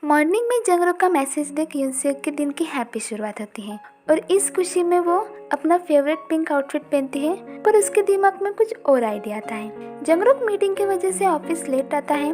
Morning में जंगरों का message देख यूनसे के दिन की हैप्पी शुरुआत होती है और इस खुशी में वो अपना फेवरेट पिंक आउटफिट पहनती है। पर उसके दिमाग में कुछ और आइडिया आता है। जंगरोक मीटिंग की वजह से ऑफिस लेट आता है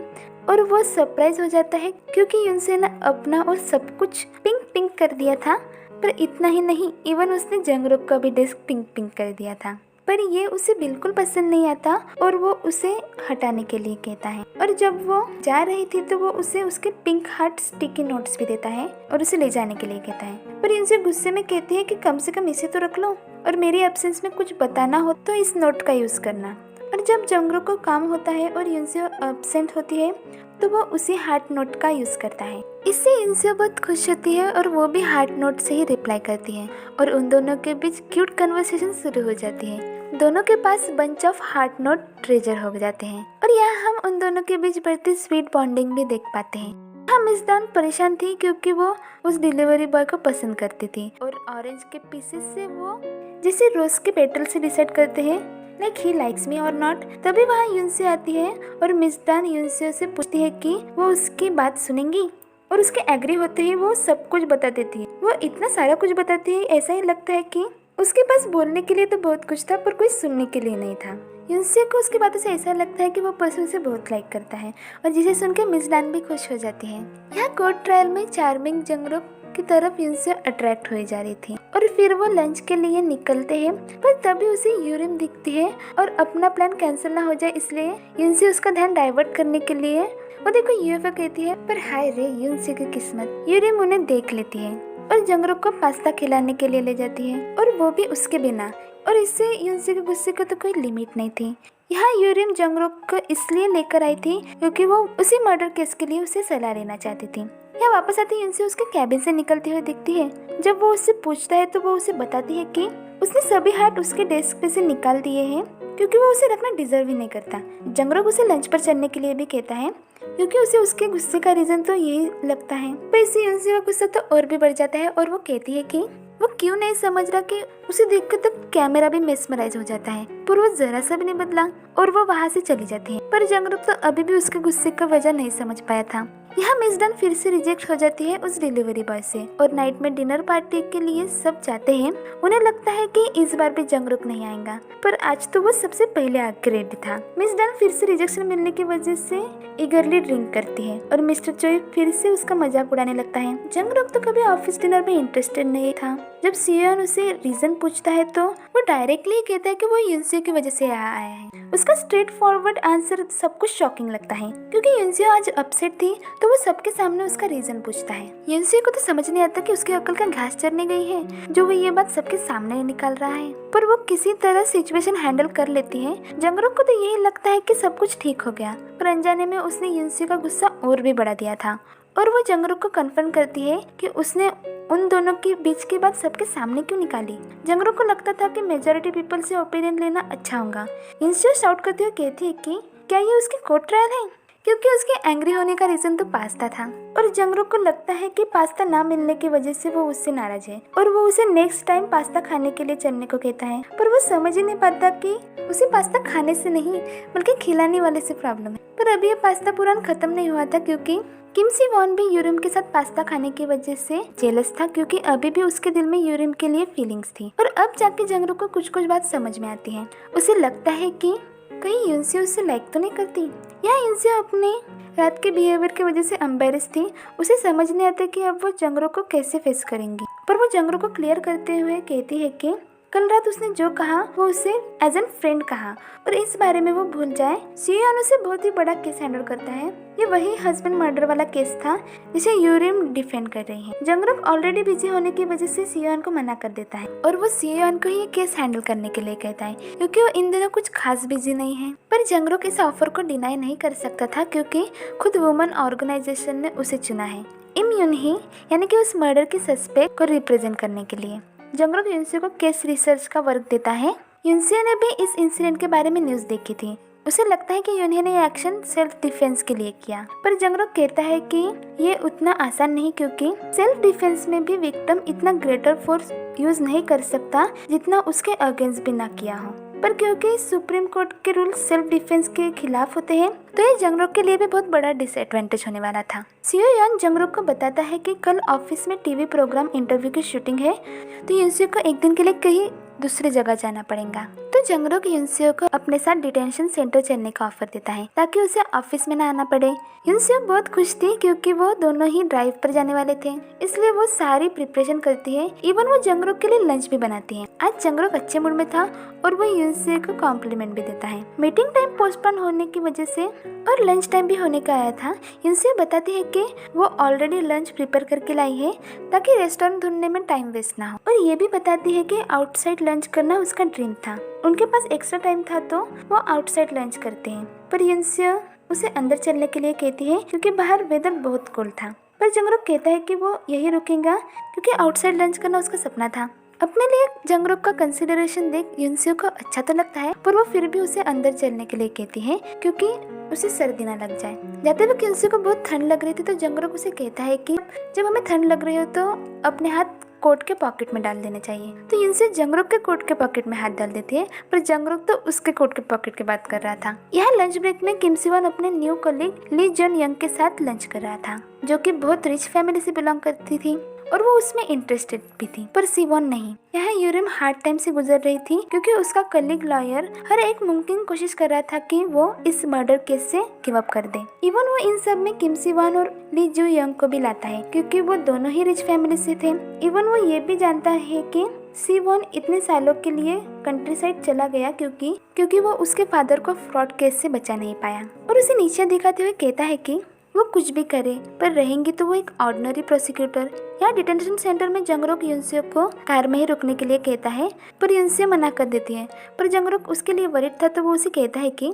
और वो सरप्राइज हो जाता है क्योंकि यूनसे ने अपना और सब कुछ पिंक पिंक कर दिया था। पर इतना ही नहीं, इवन उसने जंगरोक का भी डेस्क पिंक पिंक कर दिया था। पर ये उसे बिल्कुल पसंद नहीं आता और वो उसे हटाने के लिए कहता है। और जब वो जा रही थी तो वो उसे उसके पिंक हार्ट स्टिकी नोट्स भी देता है और उसे ले जाने के लिए कहता है। पर इनसे गुस्से में कहती है कि कम से कम इसे तो रख लो और मेरी एब्सेंस में कुछ बताना हो तो इस नोट का यूज करना। और जब जंगरोक को काम होता है और यूनसे एब्सेंट होती है तो वो उसी हार्ट नोट का यूज करता है। इससे यूनसे बहुत खुश होती है और वो भी हार्ट नोट से ही रिप्लाई करती है और उन दोनों के बीच क्यूट कन्वर्सेशन शुरू हो जाती है। दोनों के पास bunch of heart note treasure हो जाते हैं और यहाँ हम उन दोनों के बीच बढ़ती स्वीट बॉन्डिंग भी देख पाते हैं। हम मिस दान परेशान थी क्योंकि वो उस डिलीवरी बॉय को पसंद करती थी और ऑरेंज के पीसेस से वो जैसे रोज के पेटल से डिसाइड करते हैं लाइक ही लाइक्स मी और नॉट। तभी वहाँ यूनसे आती है और मिस दान यूनसे से पूछती है कि वो उसकी बात सुनेंगी और उसके एग्री होते ही वो सब कुछ बता देती है। वो इतना सारा कुछ बताती है, ऐसा ही लगता है कि उसके पास बोलने के लिए तो बहुत कुछ था पर कोई सुनने के लिए नहीं था। यूनसे को उसकी बातों से ऐसा लगता है कि वो पर्सन से बहुत लाइक करता है और जिसे सुनकर मिस दान भी खुश हो जाती है। यहाँ कोर्ट ट्रायल में चार्मिंग जंगरोक की तरफ यूनसे अट्रैक्ट हो जा रही थी और फिर वो लंच के लिए निकलते हैं। पर तभी उसे यूरिन दिखती है और अपना प्लान कैंसिल ना हो जाए इसलिए यूनसे उसका ध्यान डाइवर्ट करने के लिए वो देखो यूएफओ कहती है। पर हाय रे, यूनसे की किस्मत, यूरिन उन्हें देख लेती है और जंगरोक को पास्ता खिलाने के लिए ले जाती है और वो भी उसके बिना। और इससे यूनसे के गुस्से को तो कोई लिमिट नहीं थी। यहाँ यूरिन जंगरोक को इसलिए लेकर आई थी क्योंकि वो उसी मर्डर केस के लिए उसे सलाह लेना चाहती थी। यहाँ वापस आती यूनसे उसके कैबिन से निकलती हुई दिखती है। जब वो उससे पूछता है तो वो उसे बताती है कि उसने सभी हार्ट उसके डेस्क पे से निकाल दिए हैं क्योंकि वो उसे रखना डिजर्व ही नहीं करता। जंगरोक उसे लंच पर चलने के लिए भी कहता है क्योंकि उसे उसके गुस्से का रीजन तो यही लगता है। पर इससे यूनसे का गुस्सा तो और भी बढ़ जाता है और वो कहती है कि वो क्यों नहीं समझ रहा कि उसे देखकर तो कैमरा भी मेस्मराइज हो जाता है। पर वो जरा सा भी नहीं बदला और वो वहाँ से चली जाती है। पर जंगरोक तो अभी भी उसके गुस्से का वजह नहीं समझ पाया था। यहाँ मिस डन फिर से रिजेक्ट हो जाती है उस डिलीवरी बॉय से और नाइट में डिनर पार्टी के लिए सब जाते हैं। उन्हें लगता है कि इस बार भी जंगरोक नहीं आएगा पर आज तो वो सबसे पहले आके रेडी था। मिस डन फिर से रिजेक्शन मिलने की वजह से ईगरली ड्रिंक करती है और मिस्टर चोई फिर से उसका मजाक उड़ाने लगता है। जंगरोक तो कभी ऑफिस डिनर में इंटरेस्टेड नहीं था। जब सियोन उसे रीजन पूछता है तो वो डायरेक्टली कहता है कि वो यूनसे की वजह से यहाँ आया है। उसका स्ट्रेट फॉरवर्ड आंसर सब कुछ शॉकिंग लगता है क्योंकि यूनसे आज अपसेट थी तो वो सबके सामने उसका रीजन पूछता है। यूनसे को तो समझ नहीं आता कि उसकी अकल का घास चरने गई है जो वो ये बात सबके सामने निकाल रहा है। पर वो किसी तरह सिचुएशन हैंडल कर लेती है। जंगरोक को तो यही लगता है कि सब कुछ ठीक हो गया पर अनजाने में उसने यूनसे का गुस्सा और भी बढ़ा दिया था और वो जंगरोक को कन्फर्म करती है कि उसने उन दोनों के बीच की बात सबके सामने क्यों निकाली। जंगरोक को लगता था कि मेजॉरिटी पीपल से ओपिनियन लेना अच्छा होगा। यूनसे शाउट करते हुए कहती है कि क्या ये उसकी कोर्ट ट्रायल है क्योंकि उसके एंग्री होने का रीजन तो पास्ता था और जंगरोक को लगता है कि पास्ता ना मिलने की वजह से वो उससे नाराज है और वो उसे नेक्स्ट टाइम पास्ता खाने के लिए चलने को कहता है। पर वो समझ ही नहीं पाता कि उसे पास्ता खाने से नहीं बल्कि खिलाने वाले से प्रॉब्लम है। पर अभी ये पास्ता पुरान खत्म नहीं हुआ था क्योंकि किम सी वॉन भी यूरिन के साथ पास्ता खाने की वजह से जेलस था क्योंकि अभी भी उसके दिल में यूरिन के लिए फीलिंग्स थी। और अब जाके जंगरोक को कुछ कुछ बात समझ में आती है। उसे लगता है कि कहीं यूनसे उससे लाइक तो नहीं करती या यूनसे अपने रात के बिहेवियर की वजह से एम्बेरस थी। उसे समझ नहीं आता कि अब वो जंगरोक को कैसे फेस करेंगी। पर वो जंगरोक को क्लियर करते हुए कहती है कि कल रात उसने जो कहा वो उसे एज एन फ्रेंड कहा और इस बारे में वो भूल जाए। सियोन उसे बहुत ही बड़ा केस हैंडल करता है। ये वही हस्बैंड मर्डर वाला केस था जिसे यूरिन डिफेंड कर रही है। जंगरोक ऑलरेडी बिजी होने की वजह से सियोन को मना कर देता है और वो सियोन को ये केस हैंडल करने के लिए कहता है क्योंकि वो इन दिनों कुछ खास बिजी नहीं है। पर जंगरोक इस ऑफर को डिनाई नहीं कर सकता था क्योंकि खुद वुमेन ऑर्गेनाइजेशन ने उसे चुना है इम यून ही यानी कि उस मर्डर के सस्पेक्ट को रिप्रेजेंट करने के लिए। जंगरोक यूनसे को केस रिसर्च का वर्क देता है। यूनसे ने भी इस इंसिडेंट के बारे में न्यूज़ देखी थी। उसे लगता है कि यूनहे ने एक्शन सेल्फ डिफेंस के लिए किया पर जंगरोक कहता है कि ये उतना आसान नहीं क्योंकि सेल्फ डिफेंस में भी विक्टिम इतना ग्रेटर फोर्स यूज नहीं कर सकता जितना उसके अगेंस्ट भी ना किया हो। पर क्योंकि सुप्रीम कोर्ट के रूल सेल्फ डिफेंस के खिलाफ होते हैं तो ये जंगरोक के लिए भी बहुत बड़ा डिसएडवांटेज होने वाला था। सीओ यन जंगरोक को बताता है कि कल ऑफिस में टीवी प्रोग्राम इंटरव्यू की शूटिंग है तो यूनसियो को एक दिन के लिए कहीं दूसरी जगह जाना पड़ेगा। तो जंगरोक यूनसियो को अपने साथ डिटेंशन सेंटर चलने का ऑफर देता है ताकि उसे ऑफिस में ना आना पड़े। यूनसियो बहुत खुश थी क्योंकि वो दोनों ही ड्राइव पर जाने वाले थे, इसलिए वो सारी प्रिपरेशन करती है। इवन वो जंगरोक के लिए लंच भी बनाती है। आज जंगरोक अच्छे मूड में था और वो यूनसियो को कॉम्प्लीमेंट भी देता है। मीटिंग टाइम पोस्टपोन होने की वजह से और लंच टाइम भी होने का आया था। यूनसियो बताती है कि वो ऑलरेडी लंच प्रिपेयर करके लाई है ताकि रेस्टोरेंट ढूंढने में टाइम वेस्ट ना हो, और ये भी बताती है कि आउटसाइड लंच करना उसका ड्रीम था। उनके पास एक्स्ट्रा टाइम था तो वो आउटसाइड लंच करते हैं, पर यूनसियो उसे अंदर चलने के लिए कहती है क्योंकि बाहर वेदर बहुत कोल्ड था। पर जंगरोक कहता है कि वो यही रुकेगा क्योंकि आउटसाइड लंच करना उसका सपना था। अपने लिए जंगरोक का कंसिडरेशन देख यूनसियो को अच्छा तो लगता है, पर वो फिर भी उसे अंदर चलने के लिए कहती है क्योंकि उसे सर्दी ना लग जाए। जाते वक्त यूनसियो को बहुत ठंड लग रही थी तो जंगरोक उसे कहता है कि जब हमें ठंड लग रही हो तो अपने हाथ कोट के पॉकेट में डाल देने चाहिए। तो यूनसियो जंगरोक के कोट के पॉकेट में हाथ डाल देती है, पर जंगरोक तो उसके कोट के पॉकेट की बात कर रहा था। यहाँ लंच ब्रेक में किम सिवॉन अपने न्यू कलीग ली जन यंग के साथ लंच कर रहा था, जो कि बहुत रिच फैमिली से बिलोंग करती थी और वो उसमें इंटरेस्टेड भी थी, पर सिवॉन नहीं। यहाँ यूरिम हार्ड टाइम से गुजर रही थी क्योंकि उसका कलीग लॉयर हर एक मुमकिन कोशिश कर रहा था कि वो इस मर्डर केस से गिव अप कर दे। इवन वो इन सब में किम सिवॉन और ली जू यंग को भी लाता है क्योंकि वो दोनों ही रिच फैमिली से थे। इवन वो ये भी जानता है कि सिवॉन इतने सालों के लिए कंट्री साइड चला गया क्योंकि वो उसके फादर को फ्रॉड केस से बचा नहीं पाया, और उसे नीचे दिखाते हुए कहता है कि वो कुछ भी करे पर रहेंगी तो वो एक ऑर्डिनरी प्रोसिक्यूटर। या डिटेंशन सेंटर में जंगरोक यूनसियो को कार में ही रुकने के लिए कहता है, पर यूनसियो मना कर देती है। पर जंगरोक उसके लिए वरिड था तो वो उसे कहता है कि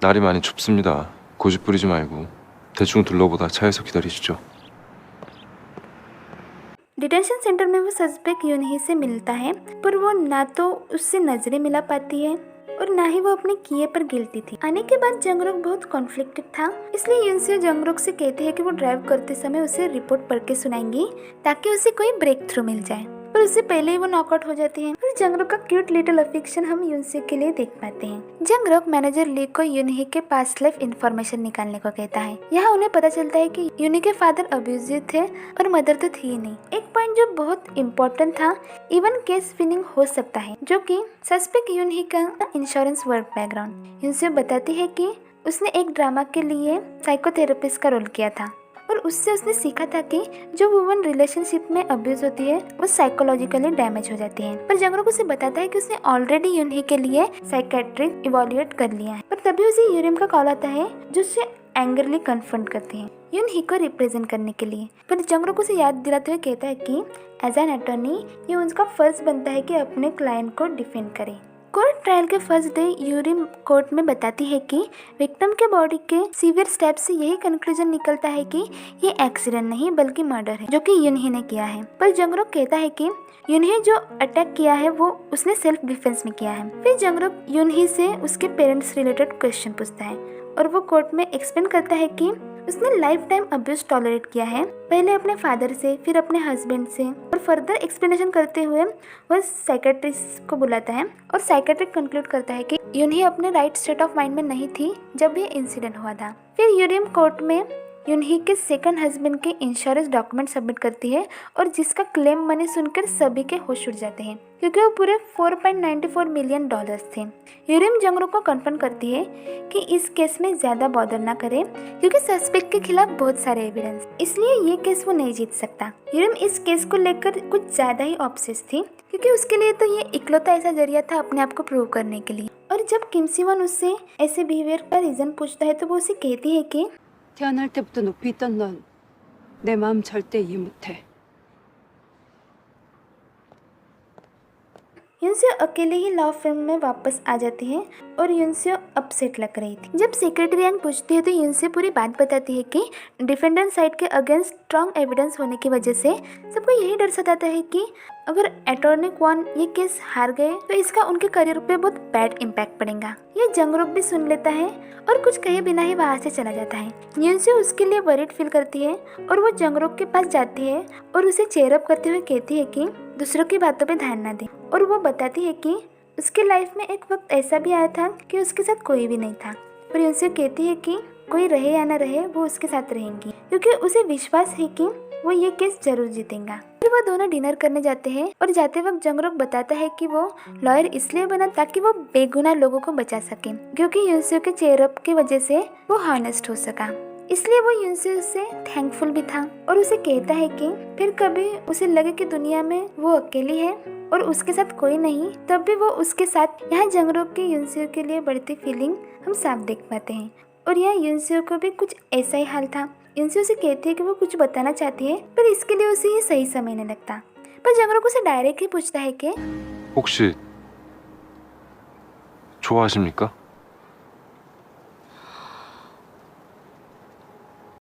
날이 많이 춥습니다. 고집 부리지 말고 대충 둘러보다 차에서 기다리시죠. डिटेंशन सेंटर में वो सस्पेक्ट यूनही से मिलता है, पर वो ना तो उससे नजरें मिला पाती है और ना ही वो अपने किए पर गिल्टी थी। आने के बाद जंगरोक बहुत कॉन्फ्लिक्टेड था, इसलिए यूनसियो जंगरोक से कहते हैं कि वो ड्राइव करते समय उसे रिपोर्ट पढ़ के सुनाएंगी ताकि उसे कोई ब्रेक थ्रू मिल जाए, पर उससे पहले ही वो नॉकआउट हो जाती है। और जंगरोक का क्यूट लिटिल अफेक्शन हम यूनसियो के लिए देख पाते हैं। जंगरोक मैनेजर ली को यूनही के पास्ट लाइफ इन्फॉर्मेशन निकालने को कहता है। यहाँ उन्हें पता चलता है कि यूनी के फादर अब्यूजिव थे और मदर तो थी ही नहीं। एक पॉइंट जो बहुत इम्पोर्टेंट था, इवन केस विनिंग हो सकता है, जो कि सस्पेक्ट यूनही का इंश्योरेंस वर्क बैकग्राउंड। यूनसियो बताती है कि उसने एक ड्रामा के लिए साइकोथेरेपिस्ट का रोल किया था और उससे उसने सीखा था कि जो वुमन रिलेशनशिप में अब्यूज होती है वो साइकोलॉजिकली डैमेज हो जाती है। पर जंगरोक उसे बताता है कि उसने ऑलरेडी यूनही के लिए साइकेट्रिक इवैल्यूएट कर लिया है। पर तभी उसे यूरिम का कॉल आता है जो उसे एंग्रली कन्फ्रंट करती है यूनही को रिप्रेजेंट करने के लिए। पर जंगरोक उसे याद दिलाते हुए कहता है कि एज एन अटॉर्नी ये उनका फर्ज बनता है कि अपने क्लाइंट को डिफेंड करे। कोर्ट ट्रायल के फर्स्ट डे यूरिम कोर्ट में बताती है कि विक्टिम के बॉडी के सीवियर स्टेप से यही कंक्लूजन निकलता है कि ये एक्सीडेंट नहीं बल्कि मर्डर है जो कि यूनही ने किया है। पर जंगरोक कहता है कि यूनही जो अटैक किया है वो उसने सेल्फ डिफेंस में किया है। फिर जंगरोक यूनही से उसके पेरेंट्स रिलेटेड क्वेश्चन पूछता है और वो कोर्ट में एक्सप्लेन करता है कि उसने लाइफ टाइम अब्यूज टॉलरेट किया है, पहले अपने फादर से फिर अपने हस्बैंड से, और फर्दर एक्सप्लेनेशन करते हुए वह साइकेट्रिस्ट को बुलाता है और साइकेट्रिक कंक्लूड करता है कि यूनही अपने राइट स्टेट ऑफ माइंड में नहीं थी जब ये इंसिडेंट हुआ था। फिर यूरिम कोर्ट में यूनही के सेकंड हस्बैंड के इंश्योरेंस डॉक्यूमेंट सबमिट करती है और जिसका क्लेम मनी सुनकर सभी के होश उड़ जाते हैं क्योंकि वो पूरे $4.94 मिलियन थे। यूरिम जंगरोक को कन्फर्म करती है कि इस केस में ज्यादा बॉदर ना करे क्योंकि सस्पेक्ट के खिलाफ बहुत सारे एविडेंस, इसलिए ये केस वो नहीं जीत सकता। यूरिम इस केस को लेकर कुछ ज्यादा ही ऑब्सेस थी क्योंकि उसके लिए तो ये इकलौता ऐसा जरिया था अपने आप को प्रूव करने के लिए। और जब किम सिवॉन उससे ऐसे बिहेवियर का रीजन पूछता है तो वो उसे कहती है कि 태어날 때부터 높이 있던 넌 내 마음 절대 이해 못해. युनसे अकेले ही लव फिल्म में वापस आ जाती है और युनसे अपसेट लग रही थी। जब सेक्रेटरी यांग पूछती है तो युनसे पूरी बात बताती है कि डिफेंडेंट साइड के अगेंस्ट स्ट्रॉन्ग एविडेंस होने की वजह से सबको यही डर सताता है कि अगर अटॉर्नी क्वान ये केस हार गए तो इसका उनके करियर पे बहुत बैड इम्पैक्ट पड़ेगा। ये जंगरुक भी सुन लेता है और कुछ कहे बिना ही वहाँ से चला जाता है। युनसे उसके लिए वरीड फील करती है और वो जंगरुक के पास जाती है और उसे चेयरअप करते हुए कहती है कि दूसरों की बातों पे ध्यान ना दे। और वो बताती है कि उसके लाइफ में एक वक्त ऐसा भी आया था कि उसके साथ कोई भी नहीं था, पर युनसे कहती है कि कोई रहे या ना रहे वो उसके साथ रहेंगी क्योंकि उसे विश्वास है कि वो ये केस जरूर जीतेगा। फिर वो दोनों डिनर करने जाते हैं और जाते वक्त जंगरुक बताता है कि वो लॉयर इसलिए बना ताकि वो बेगुनाह लोगों को बचा सके, क्योंकि युनसे के चेयरअप की वजह से वो हॉनेस्ट हो सका। इसलिए वो युनसे से थैंकफुल भी था और उसे कहता है कि फिर कभी उसे लगे कि दुनिया में वो अकेली है और उसके साथ कोई नहीं, तब भी वो उसके साथ। यहाँ जंगरुक की युनसे के लिए बढ़ती फीलिंग हम साफ देख पाते हैं और यहाँ युनसे को भी कुछ ऐसा ही हाल था। युनसे उसे कहती है कि वो कुछ बताना चाहती है पर इसके लिए उसे ये सही समय नहीं लगता, पर जंगरुक उसे डायरेक्टली पूछता है कि 혹시 좋아하십니까?